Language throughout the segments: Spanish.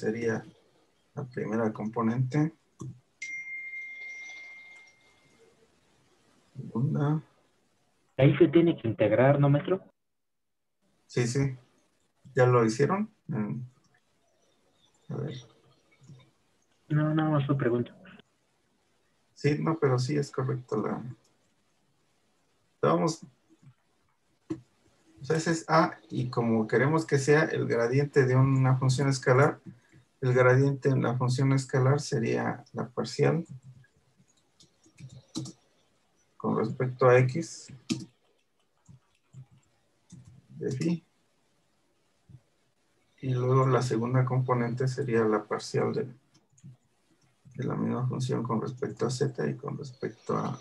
sería la primera componente. Segunda. Ahí se tiene que integrar, ¿no, maestro? Sí, sí. ¿Ya lo hicieron? A ver. No, nada más lo pregunto. Sí, no, pero sí es correcto la... Vamos... O sea, ese es A, y como queremos que sea el gradiente de una función escalar, el gradiente en la función escalar sería la parcial con respecto a X de phi. Y luego la segunda componente sería la parcial de la misma función con respecto a Z y con respecto a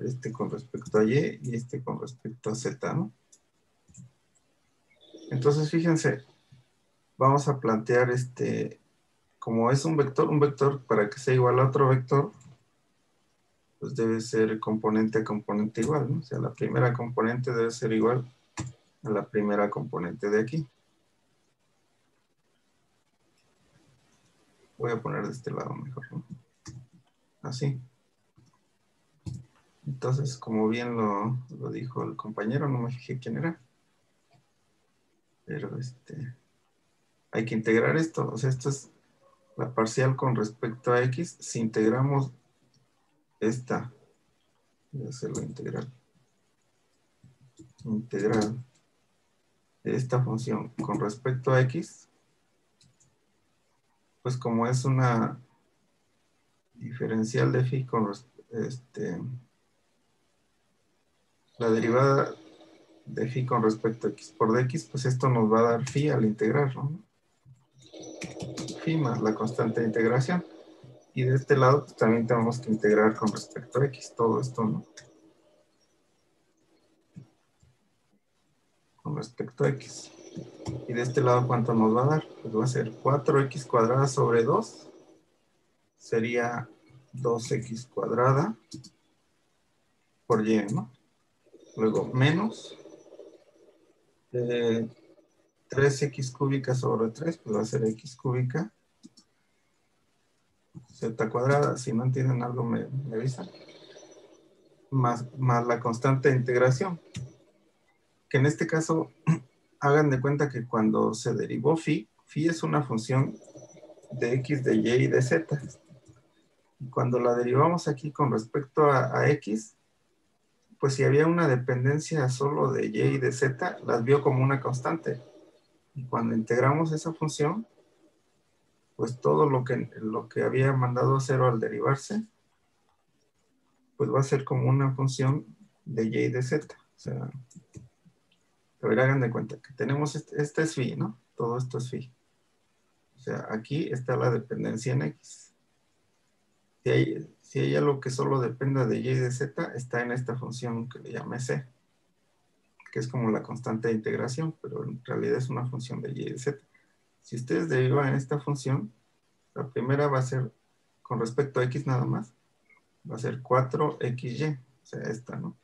este con respecto a Y y este con respecto a Z, ¿no? Entonces, fíjense, vamos a plantear como es un vector para que sea igual a otro vector, pues debe ser componente a componente igual, ¿no? O sea, la primera componente debe ser igual a la primera componente de aquí. Voy a poner de este lado mejor, ¿no? Así. Entonces, como bien lo dijo el compañero, no me fijé quién era. Pero hay que integrar esto. O sea, esto es la parcial con respecto a X. Si integramos esta, voy a hacerlo integral. Integral de esta función con respecto a X, pues como es una diferencial de phi con la derivada de phi con respecto a X por dx, pues esto nos va a dar phi al integrar, ¿no? Phi más la constante de integración. Y de este lado, pues también tenemos que integrar con respecto a X, todo esto, ¿no? Con respecto a X. Y de este lado, ¿cuánto nos va a dar? Pues va a ser 4x cuadrada sobre 2. Sería 2x cuadrada por y, ¿no? Luego, menos 3x cúbica sobre 3, pues va a ser x cúbica. Z cuadrada, si no entienden algo me avisan. Más la constante de integración. Que en este caso, hagan de cuenta que cuando se derivó phi es una función de x, de y y de z. Y cuando la derivamos aquí con respecto a x, pues si había una dependencia solo de y y de z, las vio como una constante. Y cuando integramos esa función, pues todo lo que había mandado a cero al derivarse, pues va a ser como una función de y y de z. O sea, a ver, hagan de cuenta que tenemos este es phi, ¿no? Todo esto es phi. O sea, aquí está la dependencia en x. Si hay algo que solo dependa de y y de z, está en esta función que le llamé c, que es como la constante de integración, pero en realidad es una función de y y de z. Si ustedes derivan esta función, la primera va a ser, con respecto a x nada más, va a ser 4xy, o sea, esta, ¿no?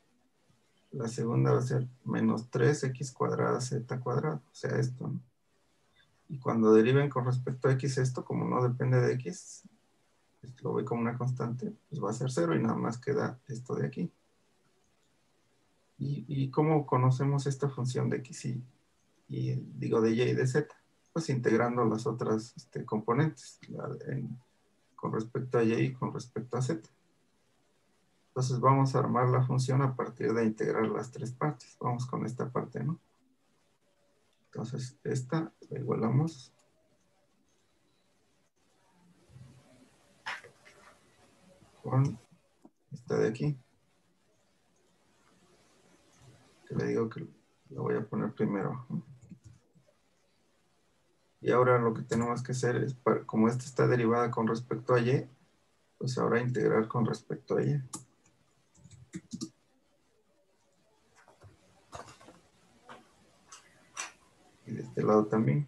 La segunda va a ser menos 3x cuadrada z cuadrado, o sea, esto, ¿no? Y cuando deriven con respecto a x esto, como no depende de x, lo ve como una constante, pues va a ser 0 y nada más queda esto de aquí. ¿Y cómo conocemos esta función de x digo de y y de z? Pues integrando las otras componentes con respecto a y y con respecto a z. Entonces vamos a armar la función a partir de integrar las tres partes. Vamos con esta parte, ¿no? Entonces esta la igualamos con esta de aquí. Que le digo que la voy a poner primero, ¿no? Y ahora lo que tenemos que hacer es, como esta está derivada con respecto a y, pues ahora integrar con respecto a y. Y de este lado también.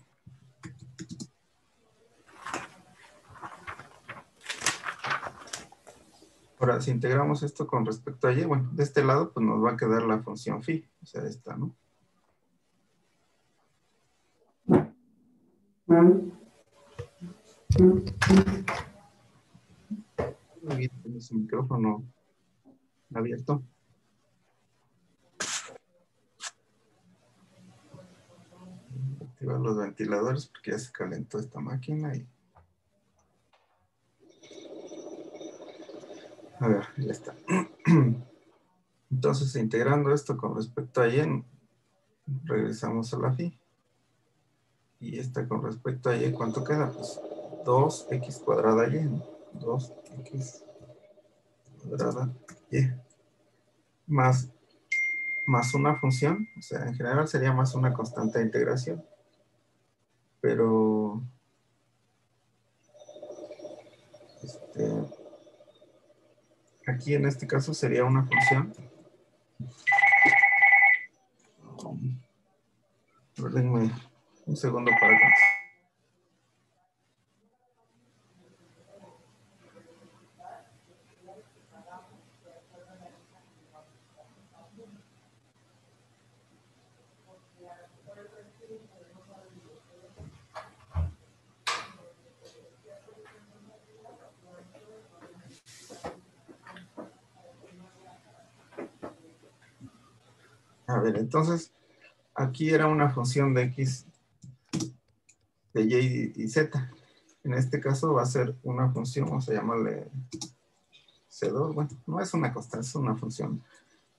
Ahora, si integramos esto con respecto a y, bueno, de este lado pues nos va a quedar la función phi, o sea, esta, ¿no? Aquí tienes el micrófono abierto. Activar los ventiladores porque ya se calentó esta máquina y... A ver, ya está. Entonces, integrando esto con respecto a y, regresamos a la phi. Y esta con respecto a y, ¿cuánto queda? Pues 2x cuadrada y, ¿no? 2x cuadrada y. Más una función. O sea, en general sería más una constante de integración. Pero... aquí en este caso sería una función. Denme un segundo para acá. A ver, entonces, aquí era una función de x, de y y z. En este caso va a ser una función, vamos a llamarle C2. Bueno, no es una constante, es una función.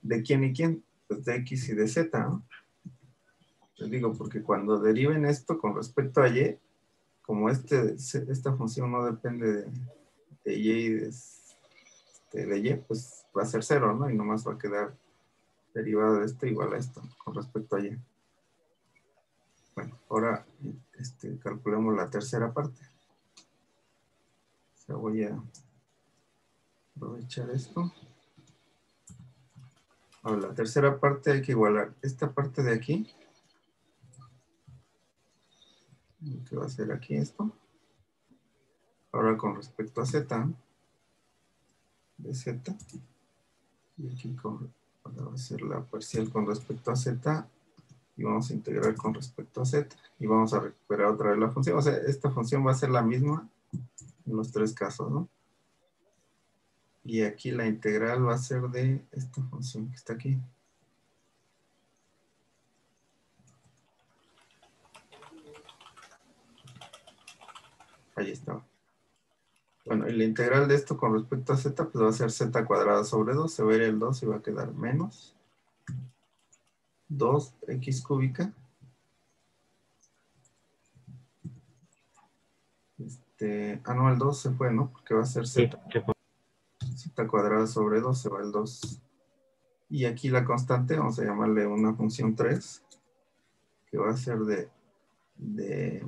¿De quién y quién? Pues de x y de z, ¿no? Les digo, porque cuando deriven esto con respecto a y, como esta función no depende de y de y, pues va a ser 0, ¿no? Y nomás va a quedar derivada de esto igual a esto con respecto a y. Bueno, ahora calculemos la tercera parte. O sea, voy a aprovechar esto. Ahora, la tercera parte hay que igualar esta parte de aquí. ¿Qué va a ser aquí esto? Ahora con respecto a z, de z. Y aquí ahora va a ser la parcial con respecto a z. Y vamos a integrar con respecto a z. Y vamos a recuperar otra vez la función. O sea, esta función va a ser la misma en los tres casos, ¿no? Y aquí la integral va a ser de esta función que está aquí. Ahí está. Bueno, y la integral de esto con respecto a z, pues va a ser z cuadrada sobre 2. Se va a ir el 2 y va a quedar menos 2x cúbica. No, el 2 se fue, ¿no? Porque va a ser z. Sí, Z cuadrada sobre 2, se va el 2. Y aquí la constante, vamos a llamarle una función 3, que va a ser de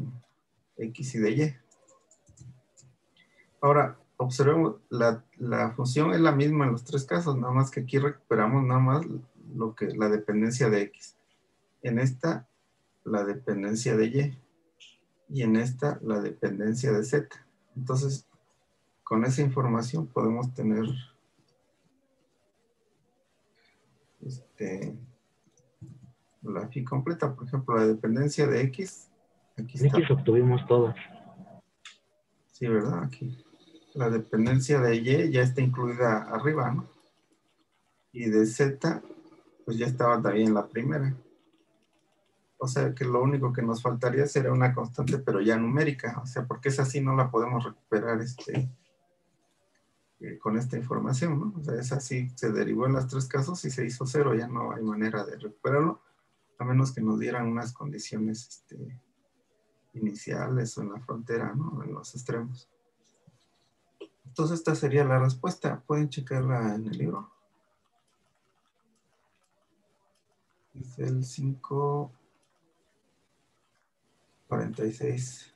x y de y. Ahora, observemos, la función es la misma en los tres casos, nada más que aquí recuperamos nada más la dependencia de x. En esta, la dependencia de y. Y en esta, la dependencia de z. Entonces, con esa información podemos tener la phi completa. Por ejemplo, la dependencia de x. Aquí en está. X obtuvimos todas. Sí, ¿verdad? Aquí. La dependencia de y ya está incluida arriba, ¿no? Y de z, pues ya estaba también la primera. O sea que lo único que nos faltaría sería una constante, pero ya numérica. O sea, porque esa sí no la podemos recuperar con esta información, ¿no? O sea, esa sí se derivó en los tres casos y se hizo 0. Ya no hay manera de recuperarlo, a menos que nos dieran unas condiciones iniciales o en la frontera, ¿no? En los extremos. Entonces esta sería la respuesta. Pueden checarla en el libro. Es el 546.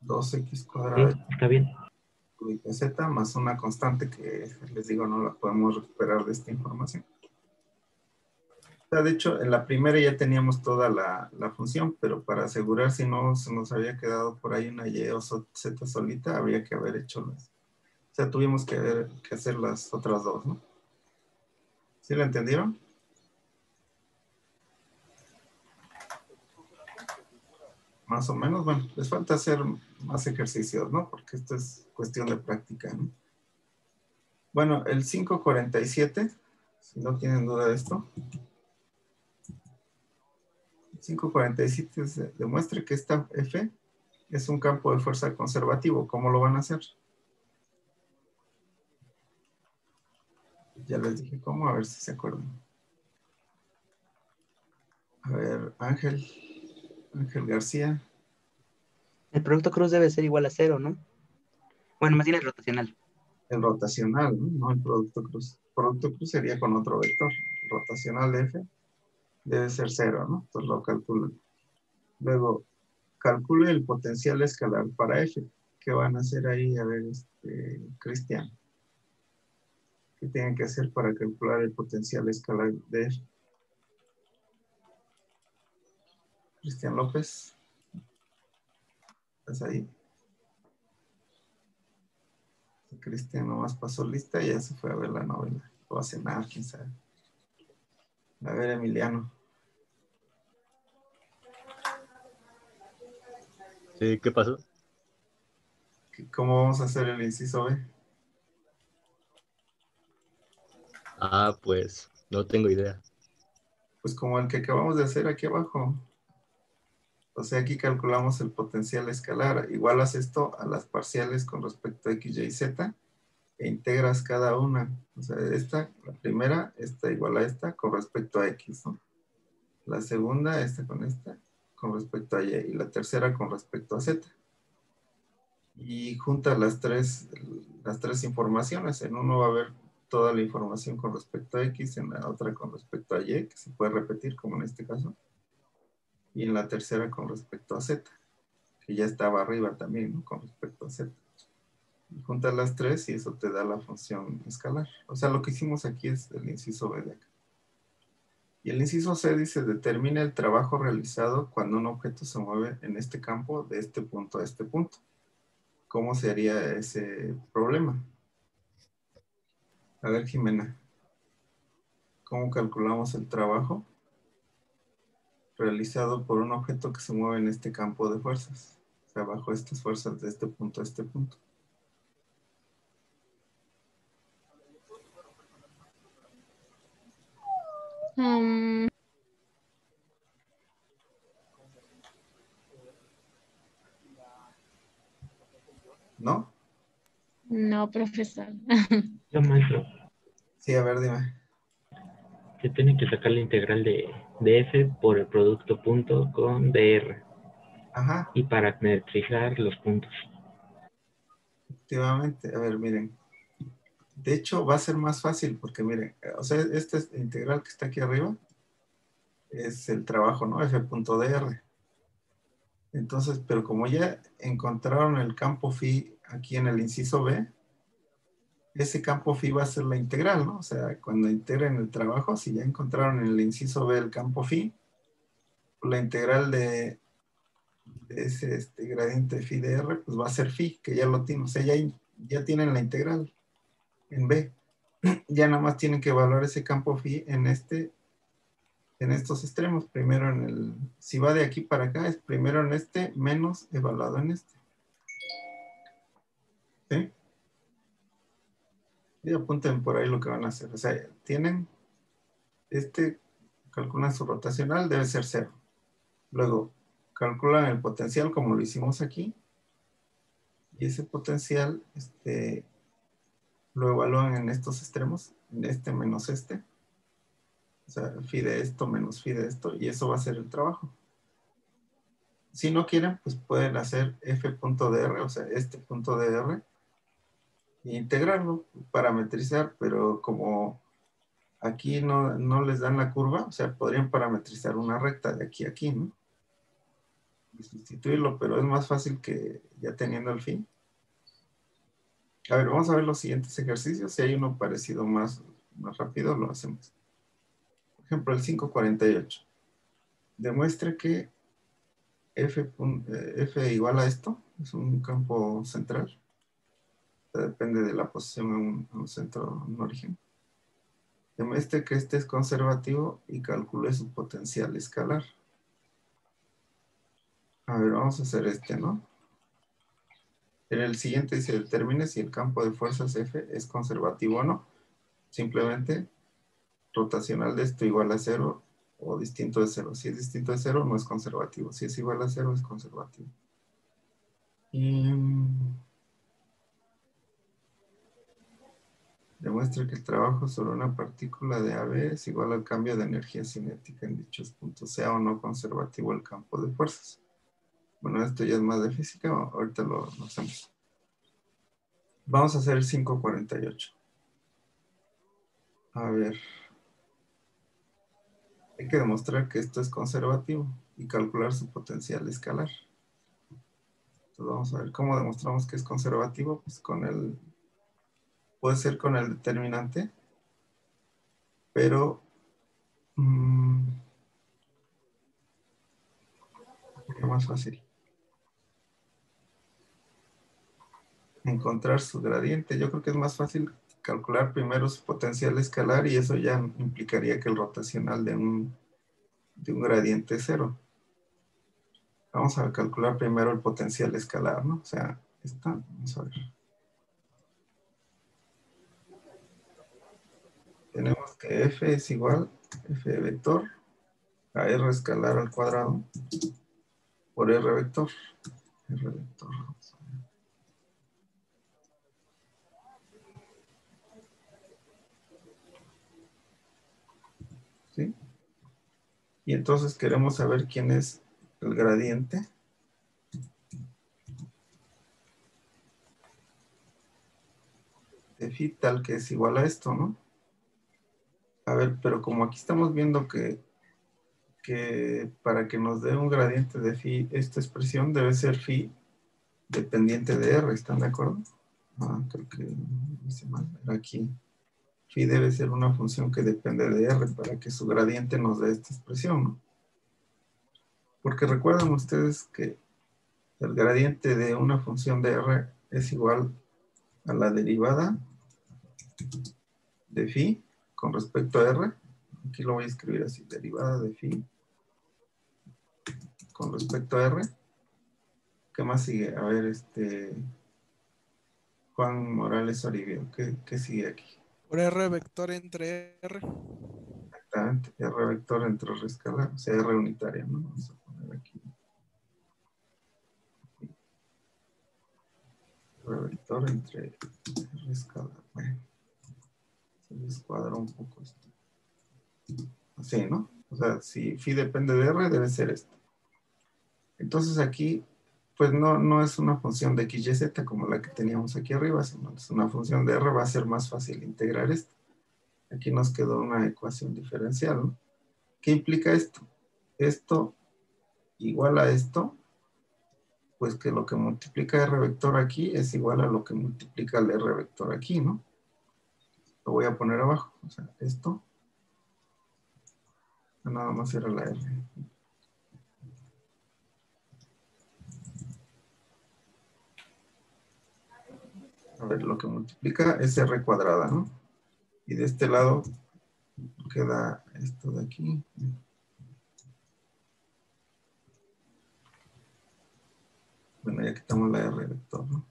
Dos x Sí, cuadrada está bien. cúbica z más una constante que les digo no la podemos recuperar de esta información. O sea, de hecho, en la primera ya teníamos toda la función, pero para asegurar si no se nos había quedado por ahí una y o z solita, habría que haber hecho las. O sea, tuvimos que hacer las otras dos, ¿no? ¿Sí la entendieron? más o menos. Bueno, les falta hacer más ejercicios, ¿no? Porque esto es cuestión de práctica, ¿no? Bueno, el 547, si no tienen duda de esto, 547 demuestre que esta F es un campo de fuerza conservativo. ¿Cómo lo van a hacer? Ya les dije cómo, a ver si se acuerdan. A ver, Ángel García. El producto cruz debe ser igual a cero, ¿no? Bueno, más bien es rotacional. El rotacional, ¿no? No el producto cruz. El producto cruz sería con otro vector. El rotacional de F debe ser cero, ¿no? Entonces lo calculan. Luego, calcule el potencial escalar para F. ¿Qué van a hacer ahí? A ver, Cristian. ¿Qué tienen que hacer para calcular el potencial escalar de F? Cristian López. ¿Estás ahí? Cristian nomás pasó lista y ya se fue a ver la novela. O a cenar, quién sabe. A ver, Emiliano. Sí, ¿qué pasó? ¿Cómo vamos a hacer el inciso B? Ah, pues no tengo idea. Pues como el que acabamos de hacer aquí abajo. O sea, aquí calculamos el potencial escalar. Igualas esto a las parciales con respecto a x, y, z e integras cada una. O sea, esta, la primera, esta igual a esta con respecto a x, ¿no? La segunda, esta con respecto a y. Y la tercera con respecto a z. Y juntas las tres informaciones. En uno va a haber toda la información con respecto a x, en la otra con respecto a y, que se puede repetir como en este caso. Y en la tercera con respecto a z, que ya estaba arriba también, ¿no? Con respecto a z. Y juntas las tres y eso te da la función escalar. O sea, lo que hicimos aquí es el inciso B de acá. Y el inciso C dice, determina el trabajo realizado cuando un objeto se mueve en este campo de este punto a este punto. ¿Cómo sería ese problema? A ver, Jimena, ¿cómo calculamos el trabajo realizado por un objeto que se mueve en este campo de fuerzas? O sea, bajo estas fuerzas de este punto a este punto. ¿No? No, profesor. Yo, maestro, Sí, a ver, dime. se tiene que sacar la integral de f por el producto punto con dr. Ajá, Y parametrizar los puntos. efectivamente. A ver, miren. De hecho, va a ser más fácil porque, miren, o sea, esta integral que está aquí arriba es el trabajo, ¿no? F.dr. Entonces, pero como ya encontraron el campo phi aquí en el inciso B, ese campo phi va a ser la integral, ¿no? O sea, cuando integren el trabajo, si ya encontraron en el inciso B el campo phi, la integral de ese gradiente phi de R, pues va a ser phi, que ya lo tienen. O sea, ya tienen la integral en B. Ya nada más tienen que evaluar ese campo phi en estos extremos. Primero si va de aquí para acá, es primero en este menos evaluado en este. ¿Sí? Y apunten por ahí lo que van a hacer. O sea, tienen calculan su rotacional, debe ser cero. Luego, calculan el potencial como lo hicimos aquí. Y ese potencial, lo evalúan en estos extremos, en este menos este. O sea, phi de esto menos phi de esto, y eso va a ser el trabajo. Si no quieren, pues pueden hacer f.dr, o sea, este punto de r, e integrarlo, parametrizar, pero como aquí no les dan la curva, o sea, podrían parametrizar una recta de aquí a aquí, ¿no? Y sustituirlo, pero es más fácil que ya teniendo el fin. A ver, vamos a ver los siguientes ejercicios. Si hay uno parecido más rápido, lo hacemos. Por ejemplo, el 548. Demuestre que F igual a esto. Es un campo central. O sea, depende de la posición a un centro, a un origen. Demuestre que este es conservativo y calcule su potencial escalar. A ver, vamos a hacer este, ¿no? En el siguiente dice, determine si el campo de fuerzas F es conservativo o no. Simplemente rotacional de esto igual a 0 o distinto de 0. Si es distinto de 0, no es conservativo. Si es igual a 0, es conservativo. Y demuestra que el trabajo sobre una partícula de AB es igual al cambio de energía cinética en dichos puntos, sea o no conservativo el campo de fuerzas. Bueno, esto ya es más de física, ahorita lo hacemos. Vamos a hacer el 548. A ver. Hay que demostrar que esto es conservativo y calcular su potencial escalar. Entonces vamos a ver cómo demostramos que es conservativo. Pues puede ser con el determinante, pero es más fácil encontrar su gradiente. Yo creo que es más fácil calcular primero su potencial escalar y eso ya implicaría que el rotacional de un gradiente es 0. Vamos a calcular primero el potencial escalar, ¿no? O sea, vamos a ver. Tenemos que F es igual, F de vector, a R escalar al cuadrado por R vector. R vector. ¿Sí? Y entonces queremos saber quién es el gradiente de phi tal que es igual a esto, ¿no? A ver, pero como aquí estamos viendo que para que nos dé un gradiente de phi, esta expresión debe ser phi dependiente de R, ¿están de acuerdo? Creo que hice mal, era aquí. Phi debe ser una función que depende de R para que su gradiente nos dé esta expresión, ¿no? Porque recuerdan ustedes que el gradiente de una función de R es igual a la derivada de phi con respecto a R. Aquí lo voy a escribir así, derivada de phi con respecto a R. ¿Qué más sigue? A ver, Juan Morales Oribio, ¿qué sigue aquí? Por R vector entre R. Exactamente, R vector entre R escalar, o sea, R unitaria, ¿no? Vamos a poner aquí. R vector entre R escalar. Bueno, se descuadra un poco esto. Así, ¿no? O sea, si phi depende de R, debe ser esto. Entonces aquí, pues no es una función de x, y, z como la que teníamos aquí arriba, sino es una función de R, va a ser más fácil integrar esto. Aquí nos quedó una ecuación diferencial, ¿no? ¿Qué implica esto? Esto igual a esto, pues que lo que multiplica R vector aquí es igual a lo que multiplica el R vector aquí, ¿no? Lo voy a poner abajo, o sea, esto nada más era la R. A ver, lo que multiplica es R cuadrada, ¿no? Y de este lado queda esto de aquí. Bueno, ya quitamos la R vector, ¿no?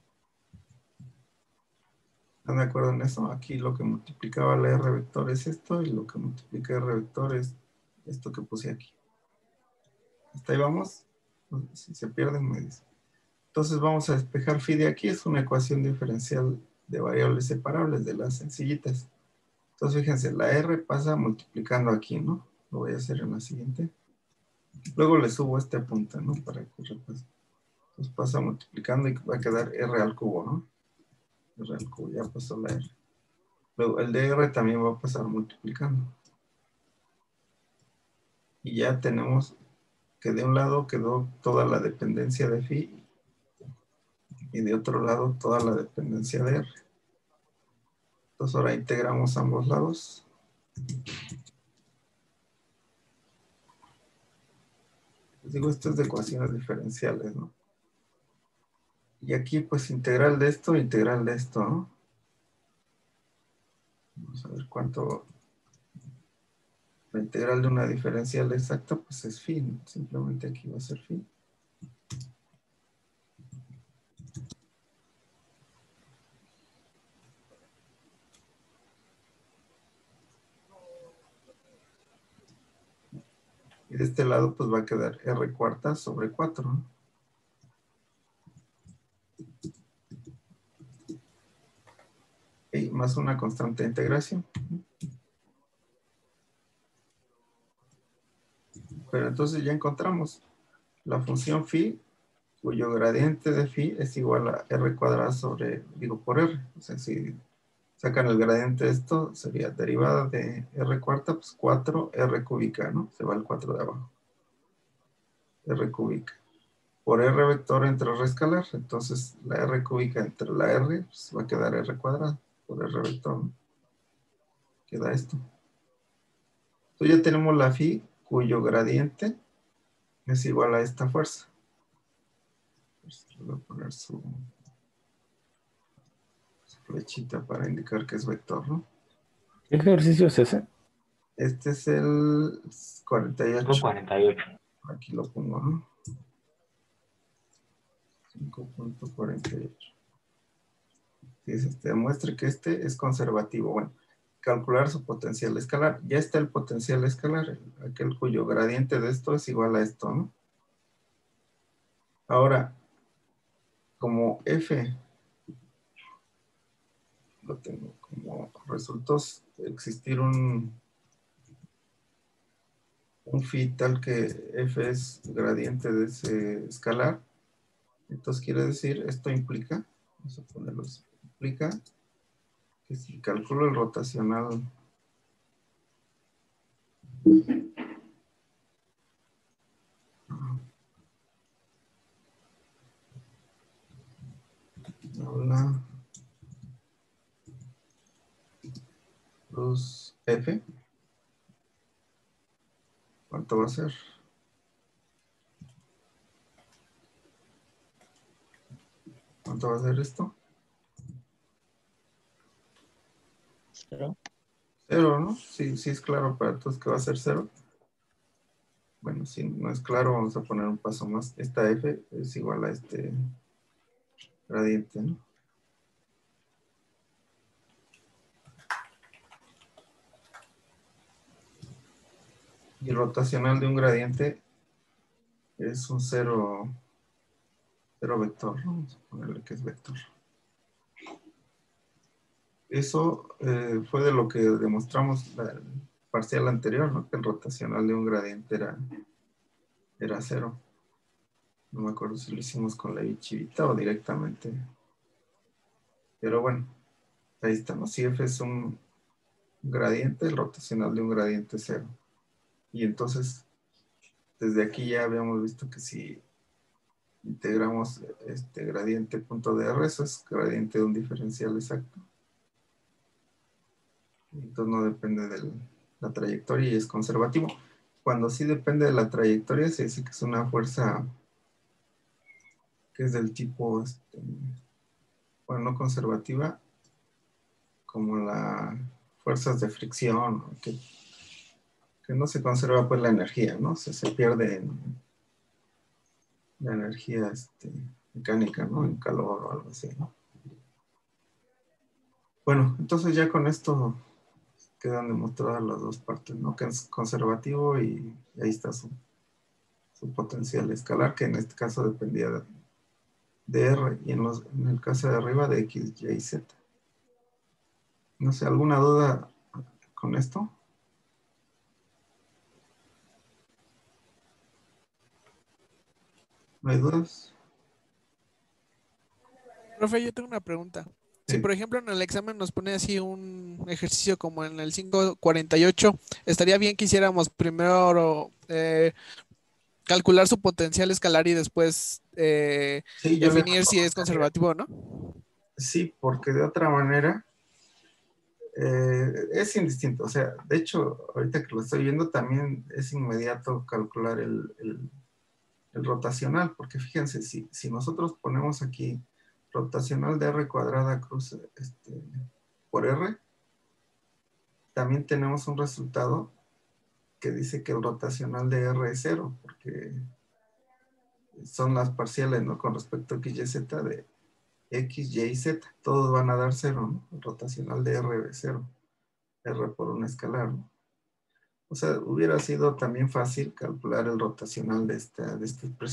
¿Están de acuerdo en eso? Aquí lo que multiplicaba la R vector es esto y lo que multiplica R vector es esto que puse aquí. ¿Hasta ahí vamos? Si se pierden, me dicen. Entonces vamos a despejar phi de aquí. Es una ecuación diferencial de variables separables de las sencillitas. Entonces fíjense, la R pasa multiplicando aquí, ¿no? Lo voy a hacer en la siguiente. Luego le subo este punto, ¿no? Para que repase. Entonces pasa multiplicando y va a quedar R al cubo, ¿no? R al cubo, ya pasó la R. Luego el de R también va a pasar multiplicando. Y ya tenemos que de un lado quedó toda la dependencia de phi y de otro lado toda la dependencia de R. Entonces ahora integramos ambos lados. Les digo, esto es de ecuaciones diferenciales, ¿no? Y aquí pues integral de esto, ¿no? Vamos a ver cuánto. La integral de una diferencial exacta pues es phi, ¿no? Simplemente aquí va a ser phi. Y de este lado pues va a quedar R cuarta sobre 4, ¿no? Y más una constante de integración. Pero entonces ya encontramos la función phi, cuyo gradiente de phi es igual a R cuadrada sobre, digo, por R. O sea, si sacan el gradiente de esto, sería derivada de R cuarta, pues 4 R cúbica, ¿no? Se va el 4 de abajo. R cúbica. Por R vector entre R escalar. Entonces, la R cúbica entre la R, pues va a quedar R cuadrada por R vector, ¿no? Queda esto. Entonces ya tenemos la phi, cuyo gradiente es igual a esta fuerza. Pues, voy a poner su flechita para indicar que es vector, ¿no? ¿Qué ejercicio es ese? Este es el 48. 48. Aquí lo pongo, ¿no? 5.48. Dice, demuestre que este es conservativo. Bueno, calcular su potencial escalar. Ya está el potencial escalar, aquel cuyo gradiente de esto es igual a esto, ¿no? Ahora, como F lo tengo como resultó existir un phi tal que F es gradiente de ese escalar, entonces quiere decir, esto implica, vamos a ponerlo así, implica que si calculo el rotacional habla plus F, ¿cuánto va a ser? ¿Cuánto va a ser esto? Cero. Cero, ¿no? Sí, sí es claro para todos que va a ser cero. Bueno, si no es claro, vamos a poner un paso más. Esta F es igual a este gradiente, ¿no? Y el rotacional de un gradiente es un cero vector, ¿no? Vamos a ponerle que es vector. Eso fue de lo que demostramos el parcial anterior, ¿no? Que el rotacional de un gradiente era cero. No me acuerdo si lo hicimos con la Chivita o directamente. Pero bueno, ahí está, ¿no? Si F es un gradiente, el rotacional de un gradiente es cero. Y entonces, desde aquí ya habíamos visto que si integramos este gradiente punto de R, eso es gradiente de un diferencial exacto. Entonces no depende de la trayectoria y es conservativo. Cuando sí depende de la trayectoria, se dice que es una fuerza que es del tipo, bueno, no conservativa, como las fuerzas de fricción, que no se conserva pues la energía, ¿no? Se pierde la energía mecánica, ¿no? En calor o algo así, ¿no? Bueno, entonces ya con esto quedan demostradas las dos partes, ¿no? Que es conservativo y ahí está su potencial escalar, que en este caso dependía de R y en el caso de arriba de X, Y y Z. No sé, ¿alguna duda con esto? ¿No hay dudas? Profe, yo tengo una pregunta. Si, Sí. por ejemplo, en el examen nos pone así un ejercicio como en el 548, estaría bien que hiciéramos primero calcular su potencial escalar y después Sí, ya definir habíamos si es comentado. conservativo o no. Sí, porque de otra manera es indistinto. O sea, de hecho, ahorita que lo estoy viendo, también es inmediato calcular el rotacional, porque fíjense, si nosotros ponemos aquí rotacional de R cuadrada cruz por R, también tenemos un resultado que dice que el rotacional de R es cero, porque son las parciales, ¿no? Con respecto a X, Y, Z de X, Y, Z. Todos van a dar cero, ¿no? El rotacional de R es cero. R por un escalar, ¿no? O sea, hubiera sido también fácil calcular el rotacional de esta expresión.